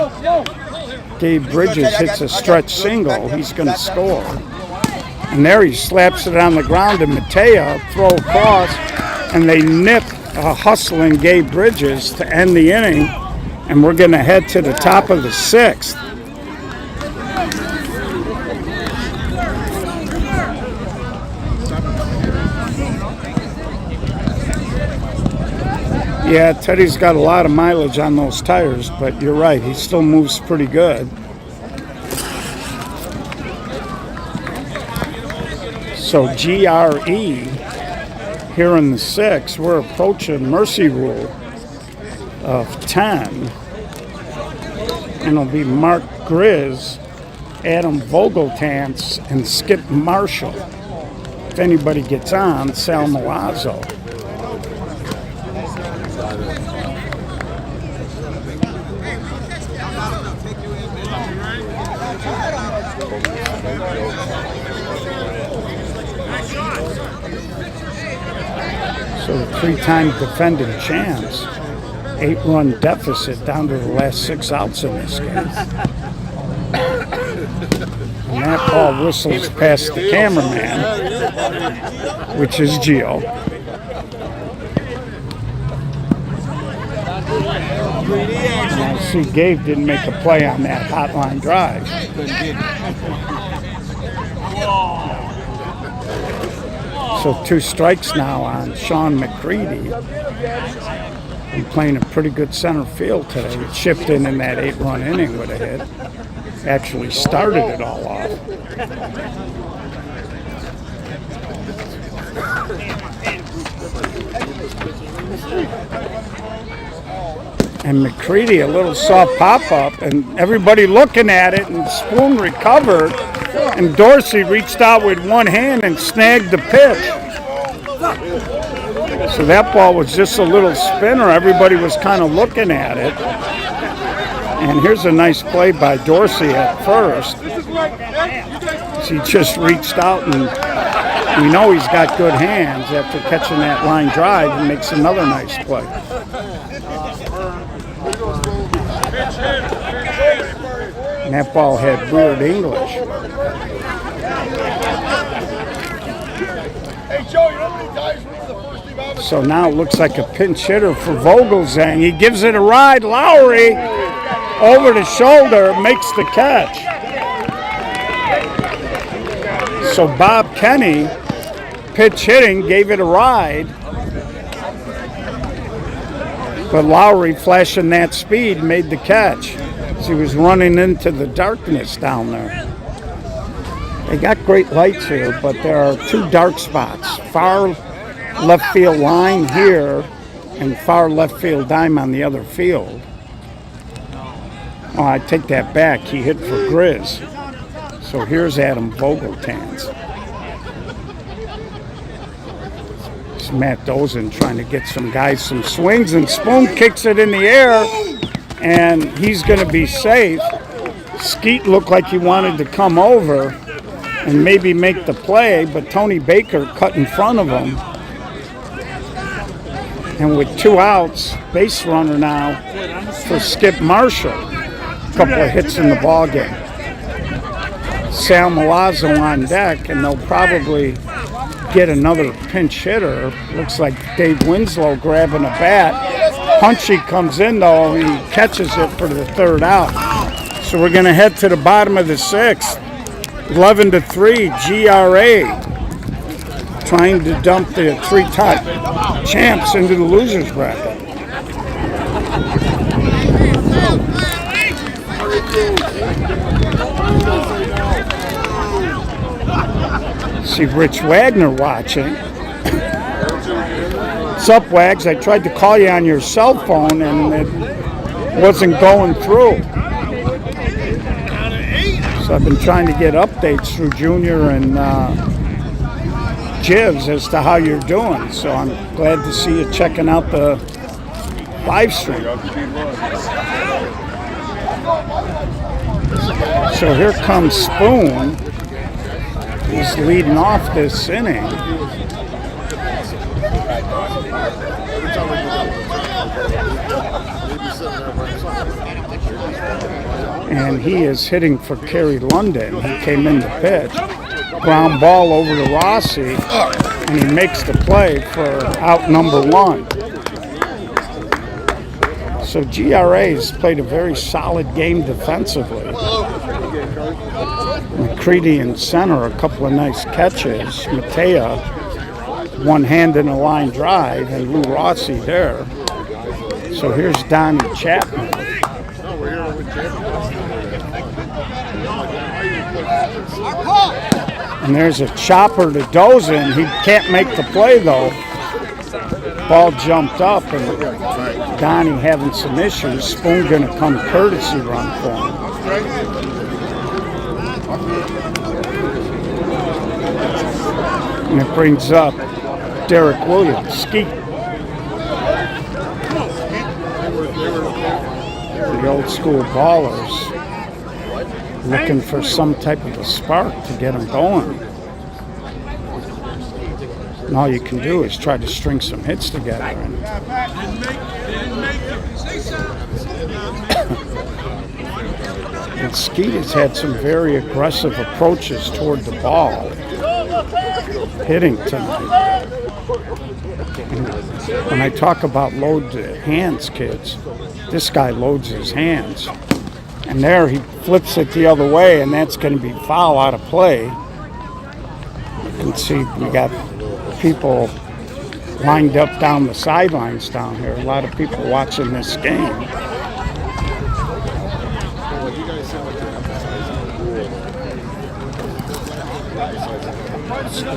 Gabe Bridges hits a stretch single, he's going to score. And there he slaps it on the ground to Mateo, throw across, and they nip a hustling Gabe Bridges to end the inning. And we're going to head to the top of the 6th. Yeah, Teddy's got a lot of mileage on those tires, but you're right, he still moves pretty good. So GRE here in the 6th, we're approaching mercy rule of 10. And it'll be Mark Grizz, Adam Vogeltantz, and Skip Marshall. If anybody gets on, Sal Milazzo. So the 3-time defending champs, 8-run deficit down to the last 6 outs in this game. And that ball whistles past the cameraman, which is Gio. And I see Gabe didn't make a play on that hotline drive. So 2 strikes now on Sean McCready. He's playing a pretty good center field today. He chipped in that 8-run inning with a hit. Actually started it all off. And McCready, a little soft pop-up, and everybody looking at it, and Spoon recovered, and Dorsey reached out with one hand and snagged the pitch. So that ball was just a little spinner. Everybody was kind of looking at it. And here's a nice play by Dorsey at first. He just reached out, and we know he's got good hands after catching that line drive, and makes another nice play. And that ball had weird English. So now it looks like a pinch hitter for Vogelzang. He gives it a ride. Lowry over the shoulder makes the catch. So Bob Kenny, pitch hitting, gave it a ride. But Lowry, flashing that speed, made the catch. So he was running into the darkness down there. They got great lights here, but there are 2 dark spots. Far left field line here and far left field dime on the other field. Oh, I take that back. He hit for Grizz. So here's Adam Vogeltantz. It's Matt Dozen trying to get some guys some swings, and Spoon kicks it in the air, and he's going to be safe. Skeet looked like he wanted to come over and maybe make the play, but Tony Baker cut in front of him. And with 2 outs, base runner now for Skip Marshall. A couple of hits in the ballgame. Sal Milazzo on deck, and they'll probably get another pinch hitter. Looks like Dave Winslow grabbing a bat. Punchy comes in though, he catches it for the third out. So we're going to head to the bottom of the sixth. 11-3, GRA trying to dump the three-time champs into the losers bracket. See Rich Wagner watching. What's up, Wags? I tried to call you on your cell phone and it wasn't going through. So I've been trying to get updates through Junior and Jivs as to how you're doing. So I'm glad to see you checking out the live stream. So here comes Spoon. He's leading off this inning. And he is hitting for Kerry London. He came in to pitch. Ground ball over to Rossi, and he makes the play for out number one. So GRA's played a very solid game defensively. McCready in center, a couple of nice catches. Matea, one hand in a line drive, and Lou Rossi there. So here's Donnie Chapman. And there's a chopper to Dozen. He can't make the play though. Ball jumped up, and Donnie having some issues. Spoon gonna come courtesy run for him. And it brings up Derek Williams. Skeet. The old school ballers looking for some type of a spark to get them going. And all you can do is try to string some hits together. And Skeet has had some very aggressive approaches toward the ball, hitting tonight. And when I talk about load the hands, kids, this guy loads his hands. And there he flips it the other way, and that's going to be foul out of play. You can see we got people lined up down the sidelines down here. A lot of people watching this game. So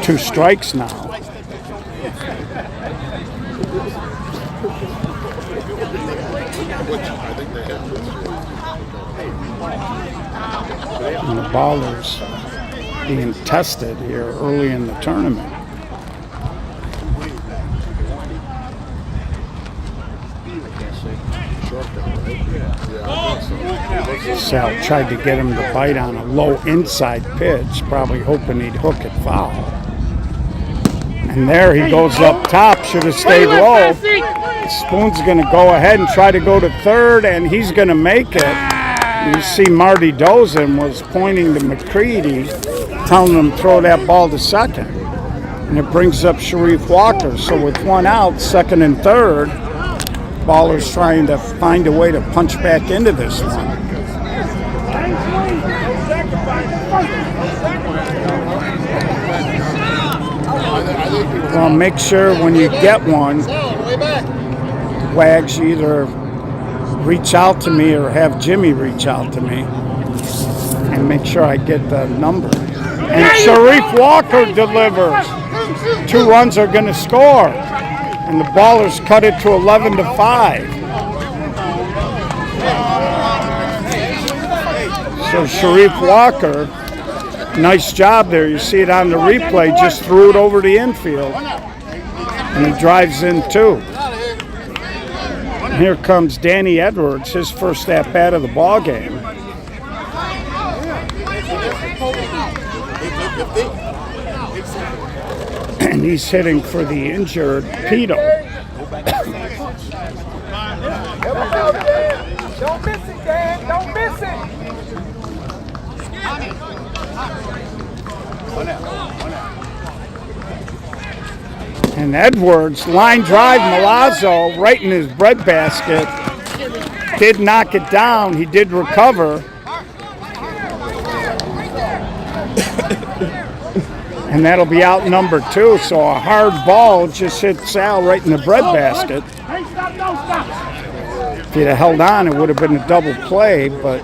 2 strikes now. And the ballers being tested here early in the tournament. Sal tried to get him to bite on a low inside pitch, probably hoping he'd hook it foul. And there he goes up top, should have stayed low. Spoon's going to go ahead and try to go to third, and he's going to make it. You see Marty Dozen was pointing to McCready, telling him to throw that ball to second. And it brings up Sharif Walker. So with one out, second and third, ballers trying to find a way to punch back into this one. Well, make sure when you get one, Wags, you either reach out to me or have Jimmy reach out to me and make sure I get the number. And Sharif Walker delivers. 2 runs are going to score. And the ballers cut it to 11-5. So Sharif Walker, nice job there. You see it on the replay, just threw it over the infield. And he drives in too. And here comes Danny Edwards, his first at-bat of the ball game. And he's hitting for the injured Pito. Don't miss it, Dan. Don't miss it. And Edwards, line drive, Milazzo, right in his breadbasket. Did knock it down. He did recover. And that'll be out number 2. So a hard ball just hit Sal right in the breadbasket. If he'd have held on, it would have been a double play, but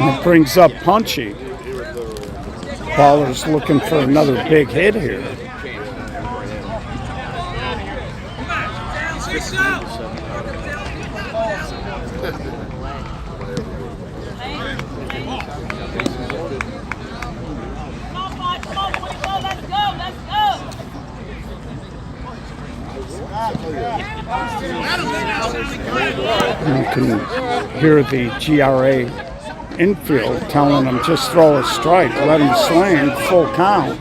it brings up Punchy. Baller's looking for another big hit here. You can hear the GRA infield telling him just throw a strike, let him swing, full count.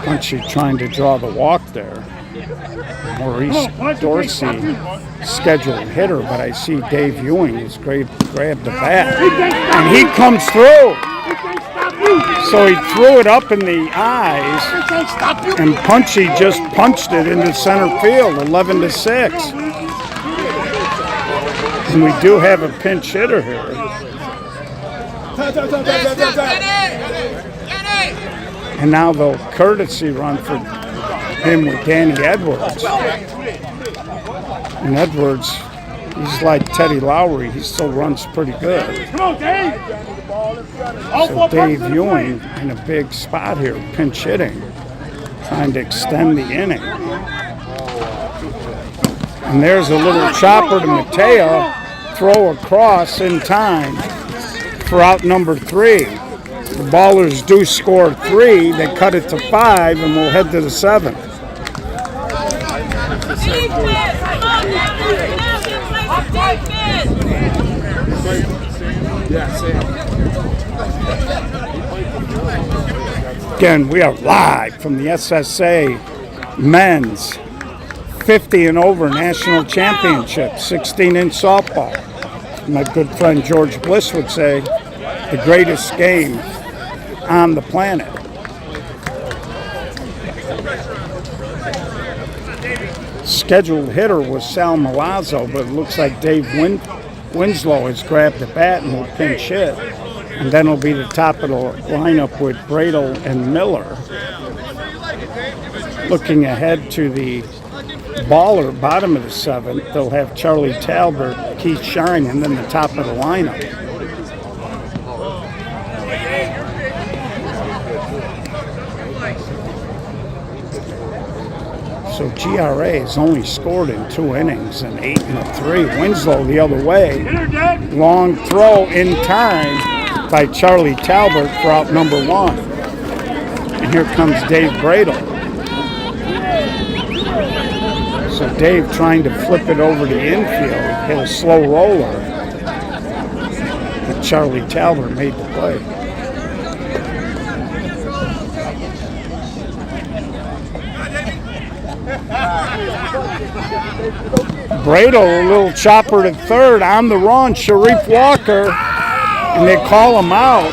Punchy trying to draw the walk there. Maurice Dorsey, scheduled hitter, but I see Dave Ewing has grabbed the bat, and he comes through. So he threw it up in the eyes, and Punchy just punched it into center field, 11-6. And we do have a pinch hitter here. And now the courtesy run for him with Danny Edwards. And Edwards, he's like Teddy Lowry. He still runs pretty good. Come on, Dave. So Dave Ewing in a big spot here, pinch hitting, trying to extend the inning. And there's a little chopper to Mateo, throw across in time for out number 3. The Ballers do score 3, they cut it to 5, and we'll head to the 7th. Again, we are live from the SSA Men's 50 and over National Championship, 16-inch softball. My good friend George Bliss would say, the greatest game on the planet. Scheduled hitter was Sal Milazzo, but it looks like Dave Winslow has grabbed the bat and will pinch hit. And then it'll be the top of the lineup with Bradle and Miller. Looking ahead to the Baller, bottom of the 7th, they'll have Charlie Talbert, Keith Shine, and then the top of the lineup. So GRA has only scored in 2 innings, an 8 and a 3. Winslow the other way. Long throw in time by Charlie Talbot for out number 1. And here comes Dave Bradle. So Dave trying to flip it over the infield, hit a slow roller. But Charlie Talbot made the play. Bradle, a little chopper to third, on the run, Sharif Walker, and they call him out.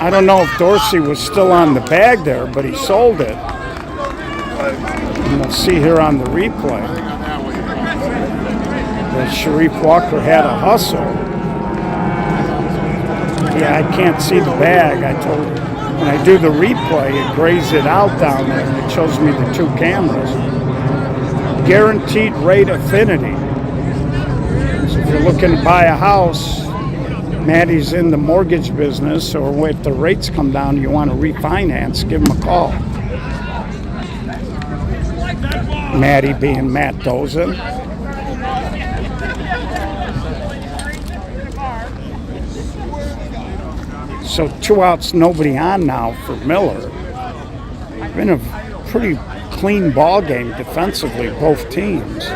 I don't know if Dorsey was still on the bag there, but he sold it. And we'll see here on the replay that Sharif Walker had a hustle. Yeah, I can't see the bag. I told you. When I do the replay, it grays it out down there, and it shows me the 2 cameras. Guaranteed rate affinity. So if you're looking to buy a house, Maddie's in the mortgage business, or if the rates come down, you want to refinance, give him a call. Maddie being Matt Dozen. So 2 outs, nobody on now for Miller. Been a pretty clean ball game defensively, both teams.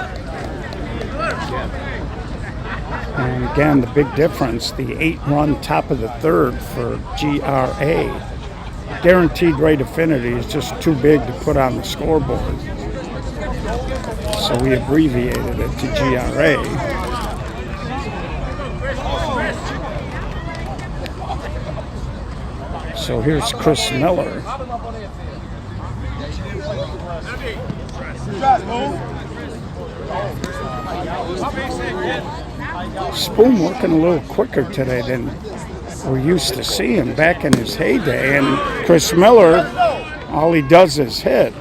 And again, the big difference, the 8-run top of the 3rd for GRA. Guaranteed rate affinity is just too big to put on the scoreboard. So we abbreviated it to GRA. So here's Chris Miller. Spoon working a little quicker today than we're used to seeing back in his heyday. And Chris Miller, all he does is hit.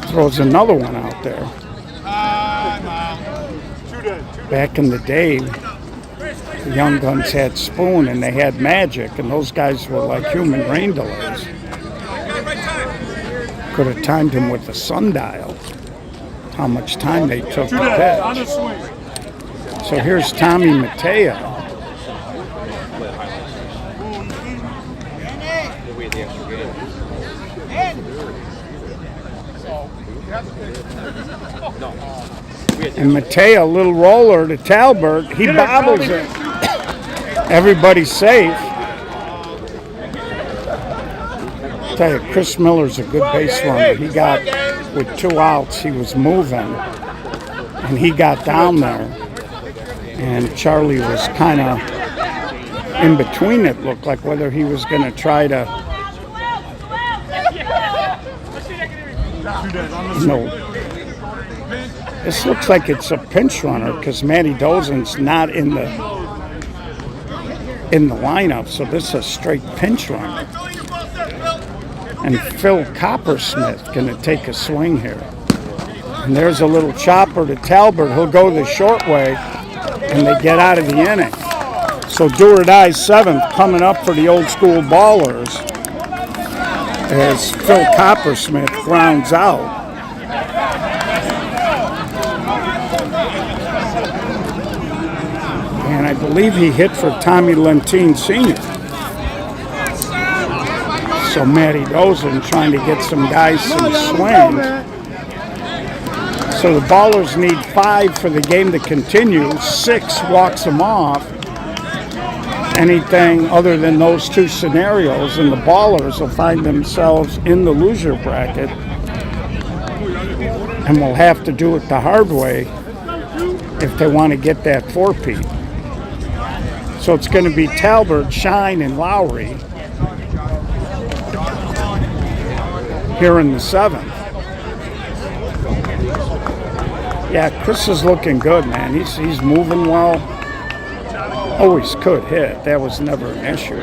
Throws another one out there. Back in the day, the Young Guns had Spoon and they had Magic, and those guys were like human rain delays. Could have timed him with the sundial, how much time they took to pitch. So here's Tommy Mattea. And Mattea, a little roller to Talbert. He bobbles it. Everybody's safe. I tell you, Chris Miller's a good base runner. He got, with 2 outs, he was moving. And he got down there. And Charlie was kind of in between, it looked like, whether he was going to try to, no. This looks like it's a pinch runner because Matty Dozen's not in the lineup, so this is a straight pinch runner. And Phil Coppersmith going to take a swing here. And there's a little chopper to Talbert. He'll go the short way, and they get out of the inning. So do or die 7th coming up for the Old School Ballers as Phil Coppersmith grounds out. And I believe he hit for Tommy Lentine Sr. So Matty Dozen trying to get some guys some swings. So the Ballers need 5 for the game to continue. 6 walks them off. Anything other than those 2 scenarios, and the Ballers will find themselves in the loser bracket and will have to do it the hard way if they want to get that 4-peat. So it's going to be Talbert, Shine, and Lowry here in the 7th. Yeah, Chris is looking good, man. He's moving well. Always could hit. That was never an issue.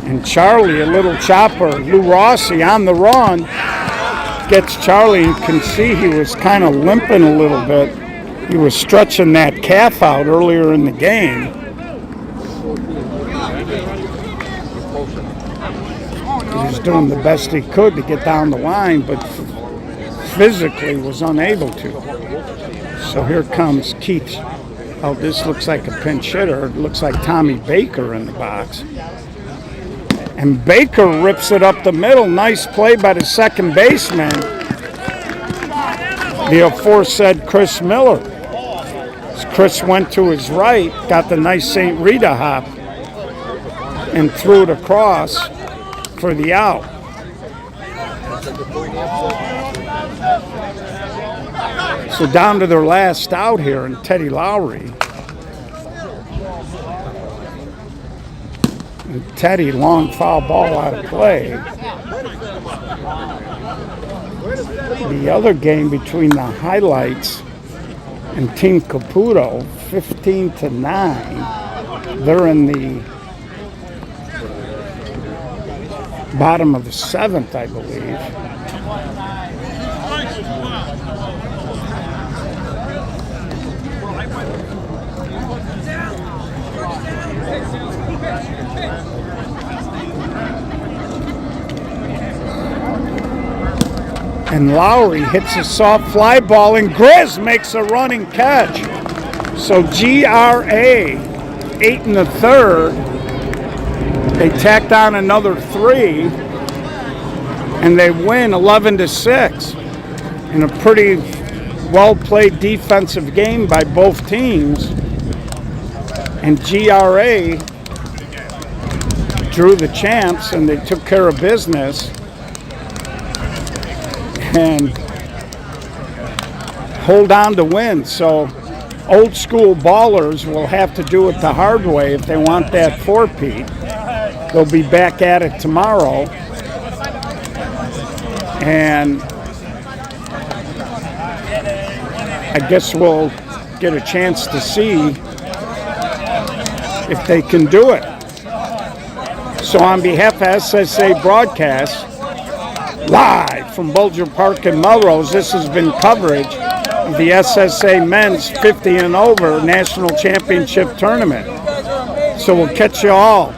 And Charlie, a little chopper. Lou Rossi on the run. Gets Charlie. You can see he was kind of limping a little bit. He was stretching that calf out earlier in the game. He was doing the best he could to get down the line, but physically was unable to. So here comes Keith. Oh, this looks like a pinch hitter. It looks like Tommy Baker in the box. And Baker rips it up the middle. Nice play by the second baseman, the aforesaid Chris Miller. Chris went to his right, got the nice St. Rita hop, and threw it across for the out. So down to their last out here, and Teddy Lowry. And Teddy, long foul ball out of play. The other game between the Highlights and Team Caputo, 15-9. They're in the bottom of the 7th, I believe. And Lowry hits a soft fly ball, and Grizz makes a running catch. So GRA, 8 in the 3rd. They tacked on another 3, and they win 11-6 in a pretty well-played defensive game by both teams. And GRA drew the champs, and they took care of business and hold on to win. So Old School Ballers will have to do it the hard way if they want that four-peat. They'll be back at it tomorrow. And I guess we'll get a chance to see if they can do it. So on behalf of SSA Broadcast, live from Bulger Park in Melrose, this has been coverage of the SSA Men's 50 and Over National Championship Tournament. So we'll catch you all